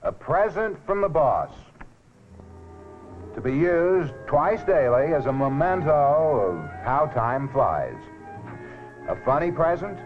A present from the boss, to be used twice daily as a memento of how time flies. A funny present?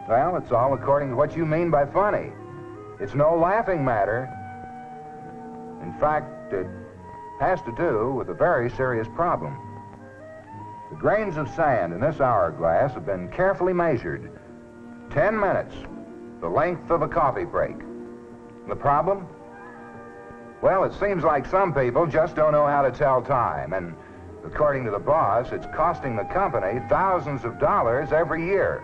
Well, it's all according to what you mean by funny. It's no laughing matter. In fact, it has to do with a very serious problem. The grains of sand in this hourglass have been carefully measured. 10 minutes, the length of a coffee break. The problem? Well, it seems like some people just don't know how to tell time, and according to the boss, it's costing the company thousands of dollars every year.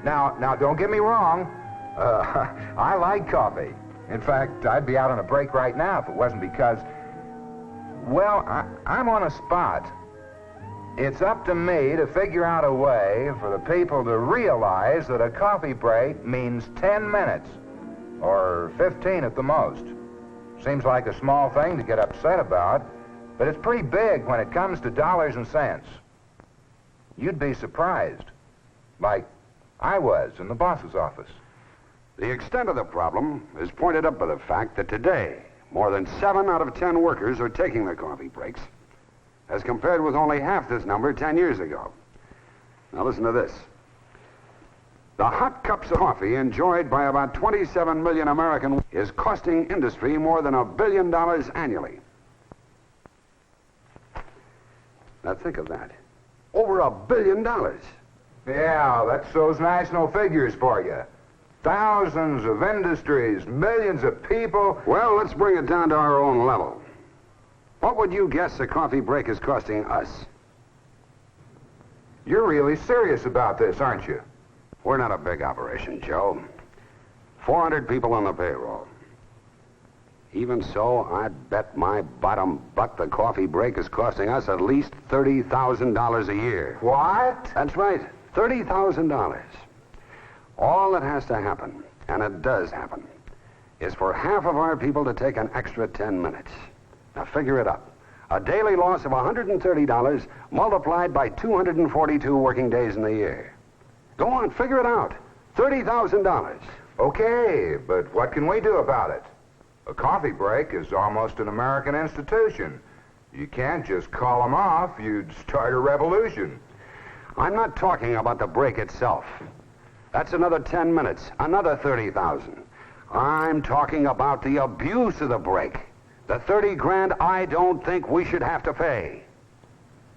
Now, don't get me wrong. I like coffee. In fact, I'd be out on a break right now if it wasn't because, well, I'm on a spot. It's up to me to figure out a way for the people to realize that a coffee break means 10 minutes, or 15 at the most. Seems like a small thing to get upset about, but it's pretty big when it comes to dollars and cents. You'd be surprised, like I was in the boss's office. The extent of the problem is pointed up by the fact that today, more than 7 out of 10 workers are taking their coffee breaks, as compared with only half this number 10 years ago. Now listen to this. The hot cups of coffee enjoyed by about 27 million Americans is costing industry more than $1 billion annually. Now think of that. Over $1 billion. Yeah, that's those national figures for you. Thousands of industries, millions of people. Well, let's bring it down to our own level. What would you guess a coffee break is costing us? You're really serious about this, aren't you? We're not a big operation, Joe. 400 people on the payroll. Even so, I'd bet my bottom butt the coffee break is costing us at least $30,000 a year. What? That's right, $30,000. All that has to happen, and it does happen, is for half of our people to take an extra 10 minutes. Now figure it up. A daily loss of $130 multiplied by 242 working days in the year. Go on, figure it out. $30,000. Okay, but what can we do about it? A coffee break is almost an American institution. You can't just call them off. You'd start a revolution. I'm not talking about the break itself. That's another 10 minutes, another 30,000. I'm talking about the abuse of the break. The 30 grand I don't think we should have to pay.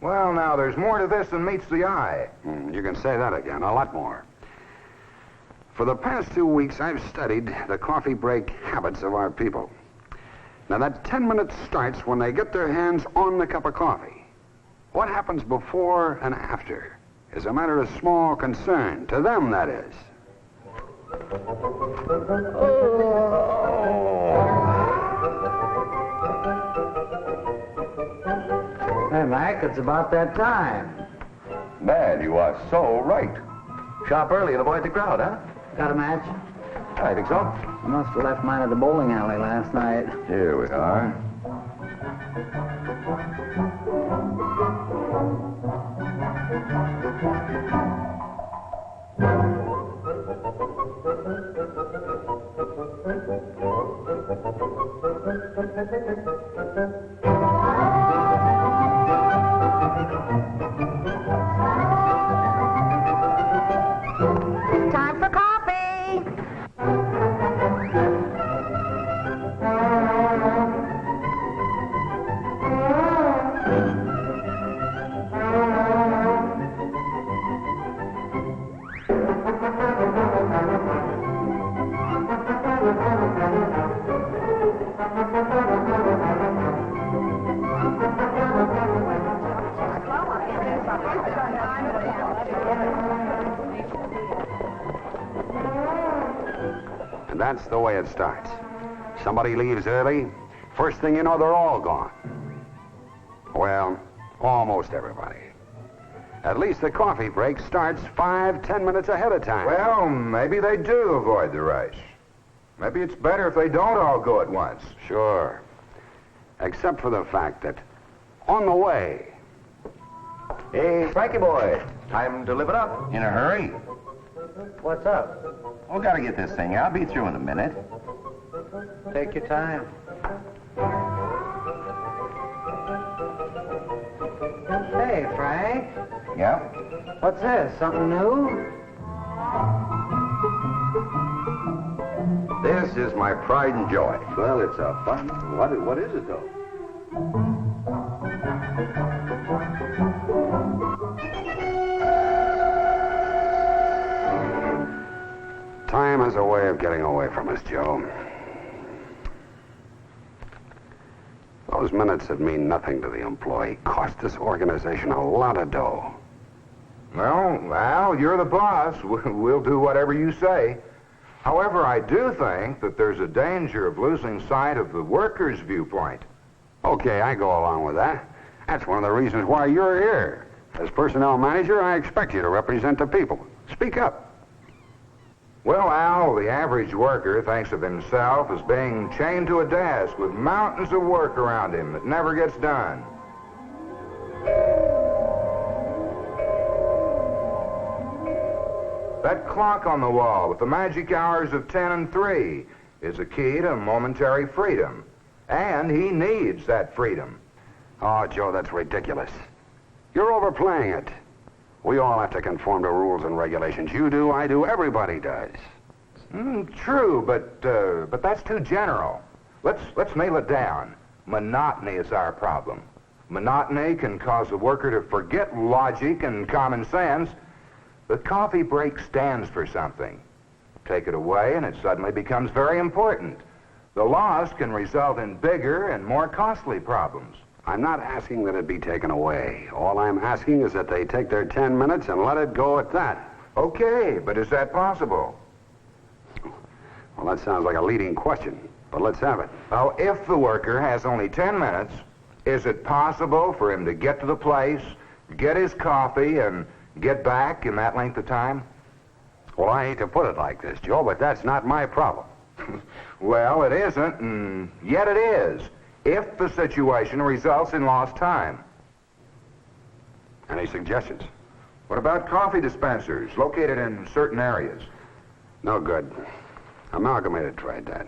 Well, now, there's more to this than meets the eye. You can say that again, a lot more. For the past 2 weeks, I've studied the coffee break habits of our people. Now, that 10 minutes starts when they get their hands on the cup of coffee. What happens before and after is a matter of small concern, to them, that is. Hey, Mac, it's about that time. Man, you are so right. Shop early and avoid the crowd, huh? Got a match? I think so. I must have left mine at the bowling alley last night. Here we are. Time for coffee. And that's the way it starts. Somebody leaves early, first thing you know, they're all gone. Well, almost everybody. At least the coffee break starts 5-10 minutes ahead of time. Well, maybe they do avoid the rush. Maybe it's better if they don't all go at once. Sure. Except for the fact that on the way, Hey, Frankie boy, time to live it up. In a hurry? What's up? Oh, gotta get this thing. I'll be through in a minute. Take your time. Hey, Frank. Yeah? What's this? Something new? This is my pride and joy. Well, it's a fun. What is it, though? time has a way of getting away from us, Joe. Those minutes that mean nothing to the employee cost this organization a lot of dough. Well, Al, you're the boss. We'll do whatever you say. However, I do think that there's a danger of losing sight of the workers' viewpoint. Okay, I go along with that. That's one of the reasons why you're here. As personnel manager, I expect you to represent the people. Speak up. Well, Al, the average worker thinks of himself as being chained to a desk with mountains of work around him that never gets done. That clock on the wall with the magic hours of 10 and 3 is a key to momentary freedom. And he needs that freedom. Oh, Joe, that's ridiculous. You're overplaying it. We all have to conform to rules and regulations. You do, I do, everybody does. True, but that's too general. Let's nail it down. Monotony is our problem. Monotony can cause the worker to forget logic and common sense. The coffee break stands for something. Take it away and it suddenly becomes very important. The loss can result in bigger and more costly problems. I'm not asking that it be taken away. All I'm asking is that they take their 10 minutes and let it go at that. Okay, but is that possible? Well, that sounds like a leading question, but let's have it. Well, if the worker has only 10 minutes, is it possible for him to get to the place, get his coffee, and get back in that length of time? Well, I hate to put it like this, Joe, but that's not my problem. Well, it isn't, and yet it is, if the situation results in lost time. Any suggestions? What about coffee dispensers located in certain areas? No good. Amalgamated tried that.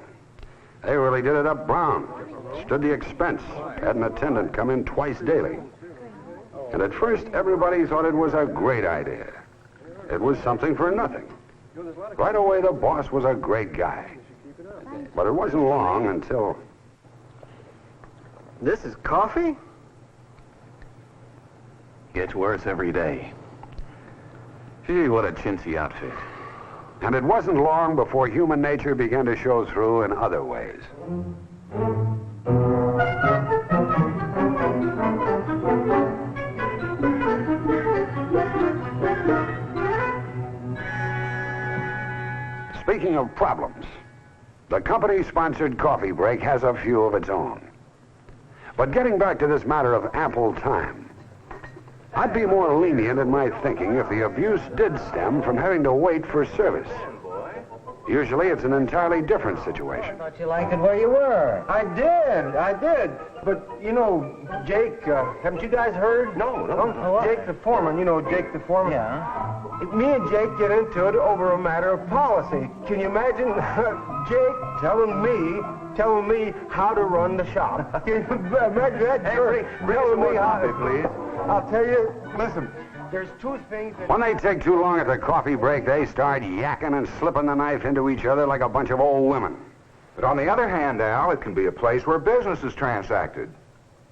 They really did it up brown. Stood the expense. Had an attendant come in twice daily. And at first, everybody thought it was a great idea. It was something for nothing. Right away, the boss was a great guy. But it wasn't long until... This is coffee? Gets worse every day. Gee, what a chintzy outfit. And it wasn't long before human nature began to show through in other ways. Speaking of problems, the company-sponsored coffee break has a few of its own. But getting back to this matter of ample time, I'd be more lenient in my thinking if the abuse did stem from having to wait for service. Usually it's an entirely different situation. Thought you liked it where you were. I did. But, you know, Jake, haven't you guys heard? No. Jake the foreman, Jake the foreman? Yeah. Me and Jake get into it over a matter of policy. Can you imagine Jake telling me how to run the shop? Can you imagine that? Hey, bring telling some more me how coffee, please. I'll tell you, listen, there's two things that... When they take too long at the coffee break, they start yakking and slipping the knife into each other like a bunch of old women. But on the other hand, Al, it can be a place where business is transacted.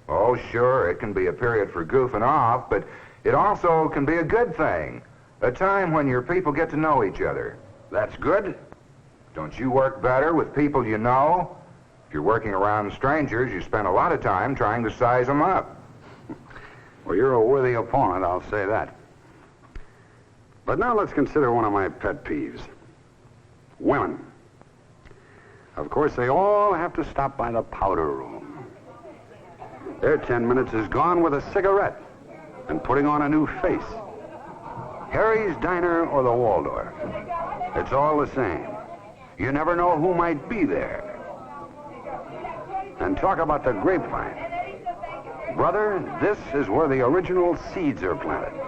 Oh, sure, it can be a period for goofing off, but it also can be a good thing. A time when your people get to know each other. That's good. Don't you work better with people you know? If you're working around strangers, you spend a lot of time trying to size them up. Well, you're a worthy opponent, I'll say that. But now let's consider one of my pet peeves. Women. Of course, they all have to stop by the powder room. Their 10 minutes is gone with a cigarette and putting on a new face. Harry's Diner or the Waldorf. It's all the same. You never know who might be there. And talk about the grapevine. Brother, this is where the original seeds are planted.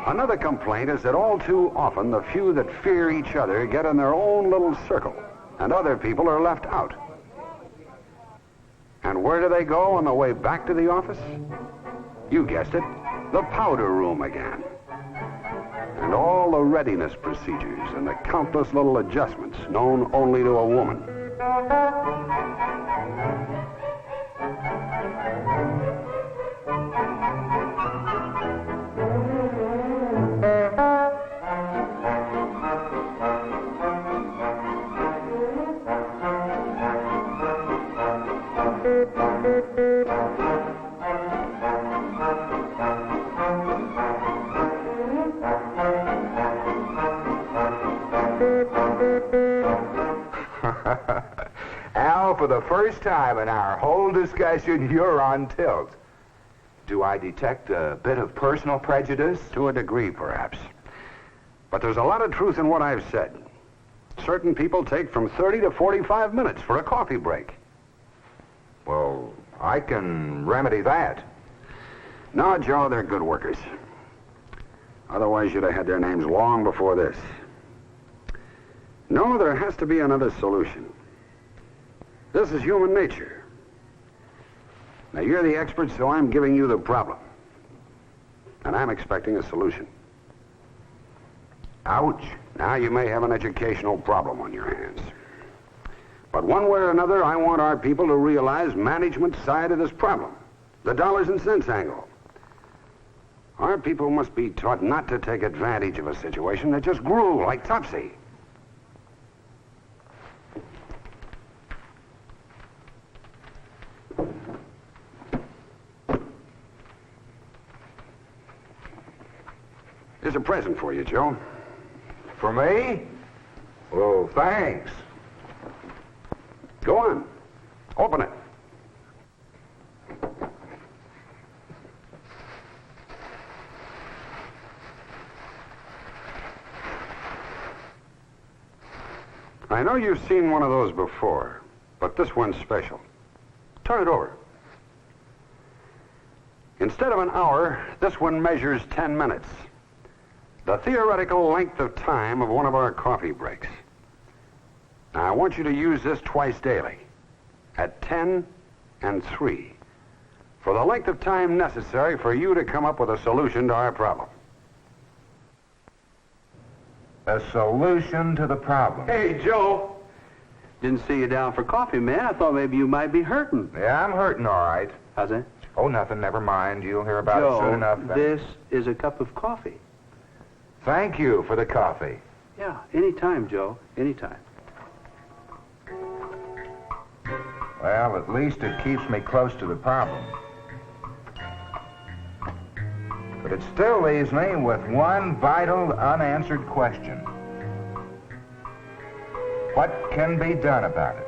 Another complaint is that all too often the few that fear each other get in their own little circle, and other people are left out. And where do they go on the way back to the office? You guessed it, the powder room again. And all the readiness procedures and the countless little adjustments known only to a woman. Al, for the first time in our whole discussion, you're on tilt. Do I detect a bit of personal prejudice? To a degree, perhaps. But there's a lot of truth in what I've said. Certain people take from 30 to 45 minutes for a coffee break. Well, I can remedy that. No, Joe, they're good workers. Otherwise, you'd have had their names long before this. No, there has to be another solution. This is human nature. Now, you're the expert, so I'm giving you the problem. And I'm expecting a solution. Ouch. Now, you may have an educational problem on your hands. But one way or another, I want our people to realize management's side of this problem. The dollars and cents angle. Our people must be taught not to take advantage of a situation that just grew like Topsy. Here's a present for you, Joe. For me? Well, thanks. Go on. Open it. I know you've seen one of those before, but this one's special. Turn it over. Instead of an hour, this one measures 10 minutes. The theoretical length of time of one of our coffee breaks. Now, I want you to use this twice daily, at 10 and 3, for the length of time necessary for you to come up with a solution to our problem. A solution to the problem. Hey, Joe. Didn't see you down for coffee, man. I thought maybe you might be hurting. Yeah, I'm hurting all right. How's that? Oh, nothing. Never mind. You'll hear about it soon enough. Joe, this is a cup of coffee. Thank you for the coffee. Yeah, anytime, Joe. Anytime. Well, at least it keeps me close to the problem. But it still leaves me with one vital, unanswered question. What can be done about it?